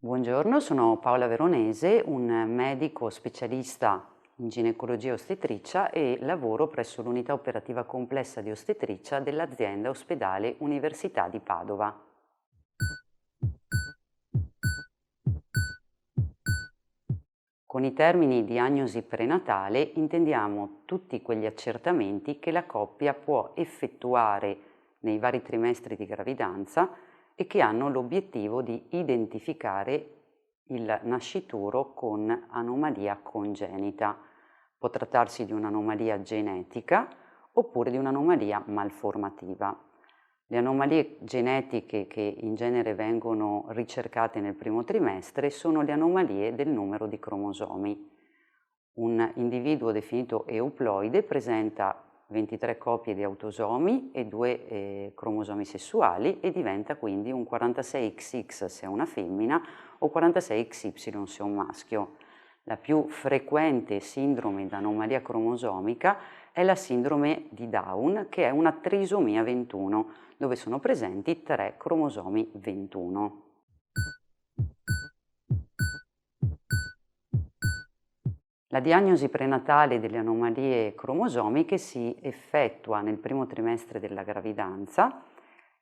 Buongiorno, sono Paola Veronese, un medico specialista in ginecologia e ostetricia e lavoro presso l'unità operativa complessa di ostetricia dell'azienda ospedale Università di Padova. Con i termini diagnosi prenatale intendiamo tutti quegli accertamenti che la coppia può effettuare nei vari trimestri di gravidanza e che hanno l'obiettivo di identificare il nascituro con anomalia congenita. Può trattarsi di un'anomalia genetica oppure di un'anomalia malformativa. Le anomalie genetiche che in genere vengono ricercate nel primo trimestre sono le anomalie del numero di cromosomi. Un individuo definito euploide presenta 23 coppie di autosomi e 2 cromosomi sessuali e diventa quindi un 46XX se è una femmina o 46XY se è un maschio. La più frequente sindrome d'anomalia cromosomica è la sindrome di Down, che è una trisomia 21, dove sono presenti 3 cromosomi 21. La diagnosi prenatale delle anomalie cromosomiche si effettua nel primo trimestre della gravidanza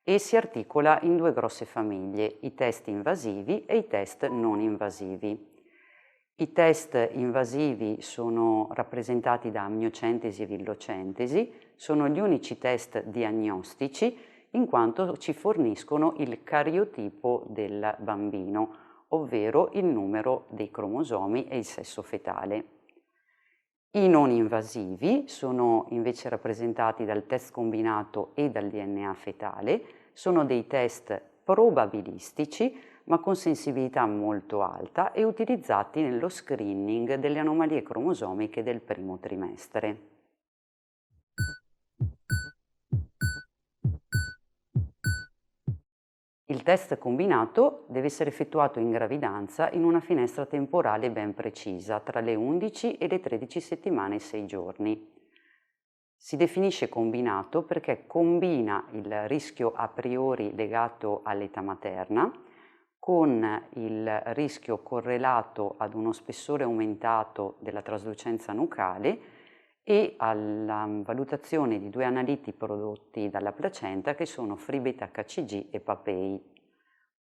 e si articola in 2 grosse famiglie, i test invasivi e i test non invasivi. I test invasivi sono rappresentati da amniocentesi e villocentesi, sono gli unici test diagnostici in quanto ci forniscono il cariotipo del bambino, ovvero il numero dei cromosomi e il sesso fetale. I non invasivi sono invece rappresentati dal test combinato e dal DNA fetale, sono dei test probabilistici ma con sensibilità molto alta e utilizzati nello screening delle anomalie cromosomiche del primo trimestre. Il test combinato deve essere effettuato in gravidanza in una finestra temporale ben precisa, tra le 11 e le 13 settimane e 6 giorni. Si definisce combinato perché combina il rischio a priori legato all'età materna con il rischio correlato ad uno spessore aumentato della traslucenza nucale e alla valutazione di 2 analiti prodotti dalla placenta che sono FreeBeta-HCG e PaPei.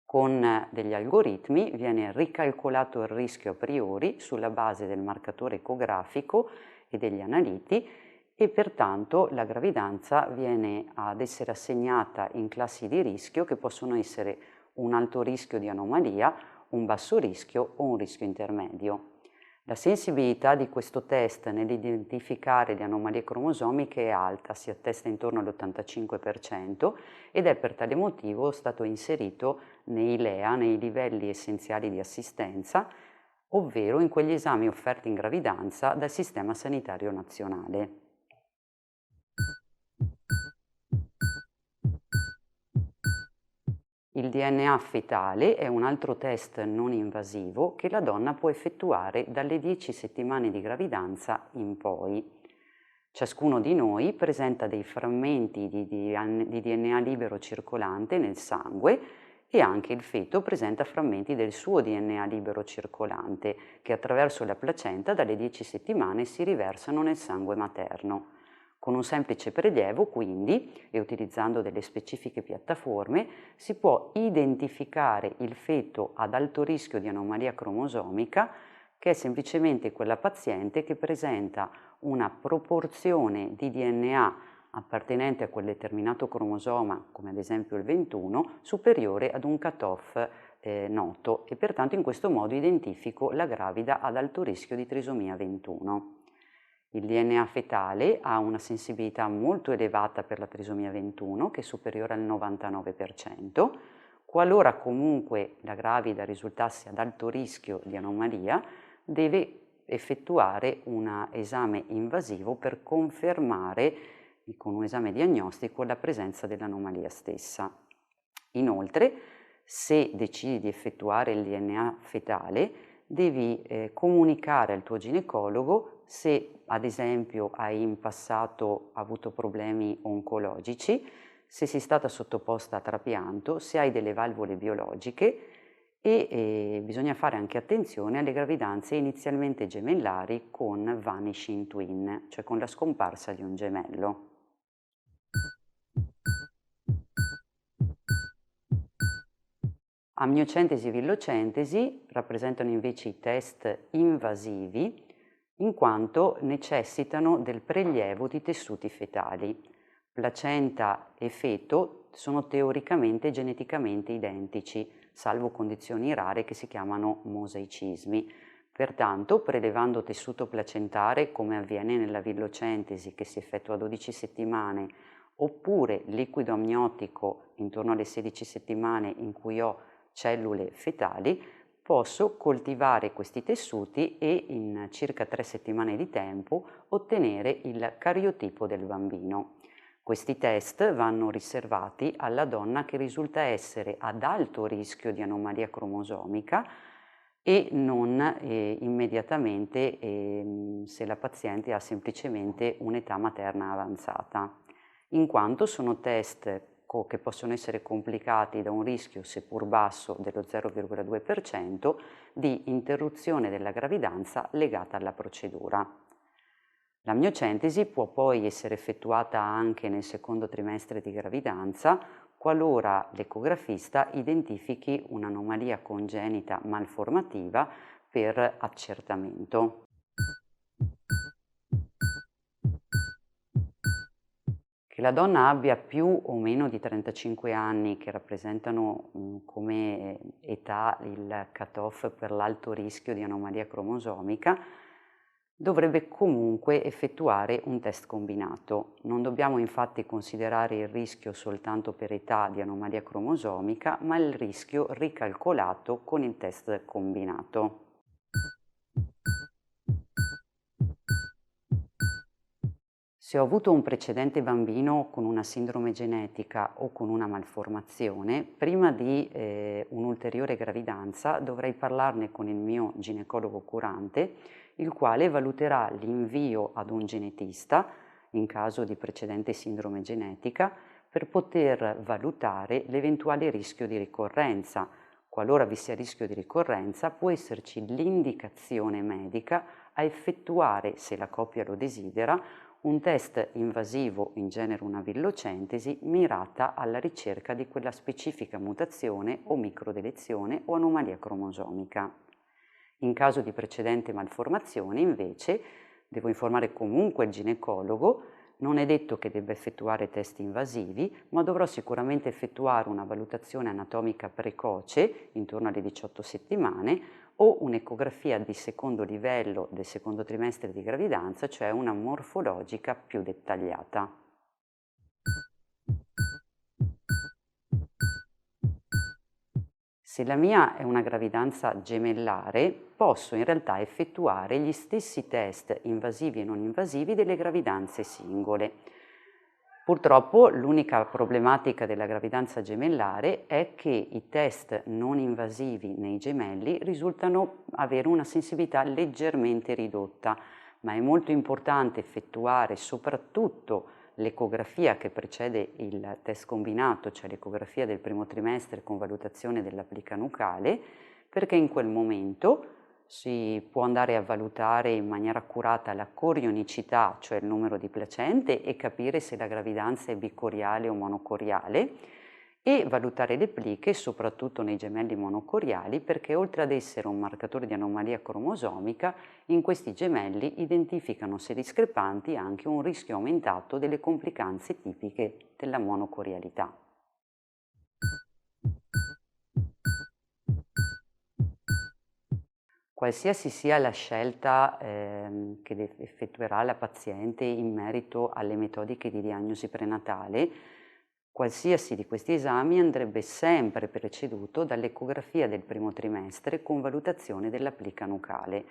Con degli algoritmi viene ricalcolato il rischio a priori sulla base del marcatore ecografico e degli analiti e pertanto la gravidanza viene ad essere assegnata in classi di rischio che possono essere un alto rischio di anomalia, un basso rischio o un rischio intermedio. La sensibilità di questo test nell'identificare le anomalie cromosomiche è alta, si attesta intorno all'85% ed è per tale motivo stato inserito nei LEA, nei livelli essenziali di assistenza, ovvero in quegli esami offerti in gravidanza dal Sistema Sanitario Nazionale. Il DNA fetale è un altro test non invasivo che la donna può effettuare dalle 10 settimane di gravidanza in poi. Ciascuno di noi presenta dei frammenti di DNA libero circolante nel sangue e anche il feto presenta frammenti del suo DNA libero circolante che attraverso la placenta dalle 10 settimane si riversano nel sangue materno. Con un semplice prelievo, quindi, e utilizzando delle specifiche piattaforme, si può identificare il feto ad alto rischio di anomalia cromosomica, che è semplicemente quella paziente che presenta una proporzione di DNA appartenente a quel determinato cromosoma, come ad esempio il 21, superiore ad un cutoff noto e pertanto in questo modo identifico la gravida ad alto rischio di trisomia 21. Il DNA fetale ha una sensibilità molto elevata per la trisomia 21, che è superiore al 99%. Qualora comunque la gravida risultasse ad alto rischio di anomalia, deve effettuare un esame invasivo per confermare con un esame diagnostico la presenza dell'anomalia stessa. Inoltre, se decidi di effettuare il DNA fetale, devi comunicare al tuo ginecologo se ad esempio hai in passato avuto problemi oncologici, se sei stata sottoposta a trapianto, se hai delle valvole biologiche e bisogna fare anche attenzione alle gravidanze inizialmente gemellari con vanishing twin, cioè con la scomparsa di un gemello. Amniocentesi e villocentesi rappresentano invece i test invasivi in quanto necessitano del prelievo di tessuti fetali. Placenta e feto sono teoricamente geneticamente identici, salvo condizioni rare che si chiamano mosaicismi. Pertanto, prelevando tessuto placentare, come avviene nella villocentesi che si effettua a 12 settimane, oppure liquido amniotico intorno alle 16 settimane in cui ho cellule fetali, posso coltivare questi tessuti e in circa 3 settimane di tempo ottenere il cariotipo del bambino. Questi test vanno riservati alla donna che risulta essere ad alto rischio di anomalia cromosomica e non immediatamente se la paziente ha semplicemente un'età materna avanzata, in quanto sono test che possono essere complicati da un rischio, seppur basso, dello 0,2% di interruzione della gravidanza legata alla procedura. L'amniocentesi può poi essere effettuata anche nel secondo trimestre di gravidanza qualora l'ecografista identifichi un'anomalia congenita malformativa per accertamento. Che la donna abbia più o meno di 35 anni, che rappresentano come età il cut-off per l'alto rischio di anomalia cromosomica, dovrebbe comunque effettuare un test combinato. Non dobbiamo infatti considerare il rischio soltanto per età di anomalia cromosomica, ma il rischio ricalcolato con il test combinato. Se ho avuto un precedente bambino con una sindrome genetica o con una malformazione, prima di un'ulteriore gravidanza dovrei parlarne con il mio ginecologo curante, il quale valuterà l'invio ad un genetista, in caso di precedente sindrome genetica, per poter valutare l'eventuale rischio di ricorrenza. Qualora vi sia rischio di ricorrenza, può esserci l'indicazione medica a effettuare, se la coppia lo desidera, un test invasivo, in genere una villocentesi, mirata alla ricerca di quella specifica mutazione o microdelezione o anomalia cromosomica. In caso di precedente malformazione, invece, devo informare comunque il ginecologo. Non è detto che debba effettuare test invasivi, ma dovrò sicuramente effettuare una valutazione anatomica precoce, intorno alle 18 settimane, o un'ecografia di secondo livello del secondo trimestre di gravidanza, cioè una morfologica più dettagliata. Se la mia è una gravidanza gemellare, posso in realtà effettuare gli stessi test invasivi e non invasivi delle gravidanze singole. Purtroppo l'unica problematica della gravidanza gemellare è che i test non invasivi nei gemelli risultano avere una sensibilità leggermente ridotta, ma è molto importante effettuare soprattutto l'ecografia che precede il test combinato, cioè l'ecografia del primo trimestre con valutazione della plica nucale, perché in quel momento si può andare a valutare in maniera accurata la corionicità, cioè il numero di placente, e capire se la gravidanza è bicoriale o monocoriale, e valutare le pliche, soprattutto nei gemelli monocoriali, perché oltre ad essere un marcatore di anomalia cromosomica, in questi gemelli identificano, se discrepanti, anche un rischio aumentato delle complicanze tipiche della monocorialità. Qualsiasi sia la scelta che effettuerà la paziente in merito alle metodiche di diagnosi prenatale, qualsiasi di questi esami andrebbe sempre preceduto dall'ecografia del primo trimestre con valutazione della plica nucale.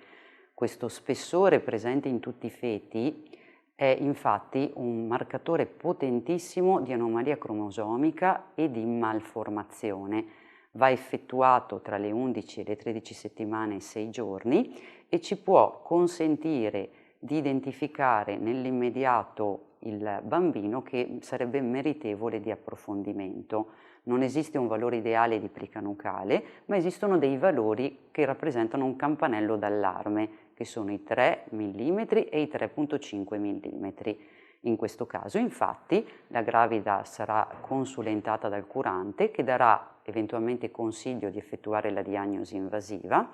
Questo spessore presente in tutti i feti è infatti un marcatore potentissimo di anomalia cromosomica e di malformazione. Va effettuato tra le 11 e le 13 settimane e 6 giorni e ci può consentire di identificare nell'immediato il bambino che sarebbe meritevole di approfondimento. Non esiste un valore ideale di plica nucale, ma esistono dei valori che rappresentano un campanello d'allarme, che sono i 3 mm e i 3,5 mm. In questo caso, infatti, la gravida sarà consulentata dal curante che darà eventualmente consiglio di effettuare la diagnosi invasiva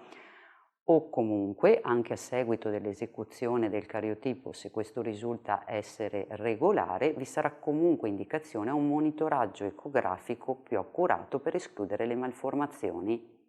o comunque, anche a seguito dell'esecuzione del cariotipo, se questo risulta essere regolare, vi sarà comunque indicazione a un monitoraggio ecografico più accurato per escludere le malformazioni.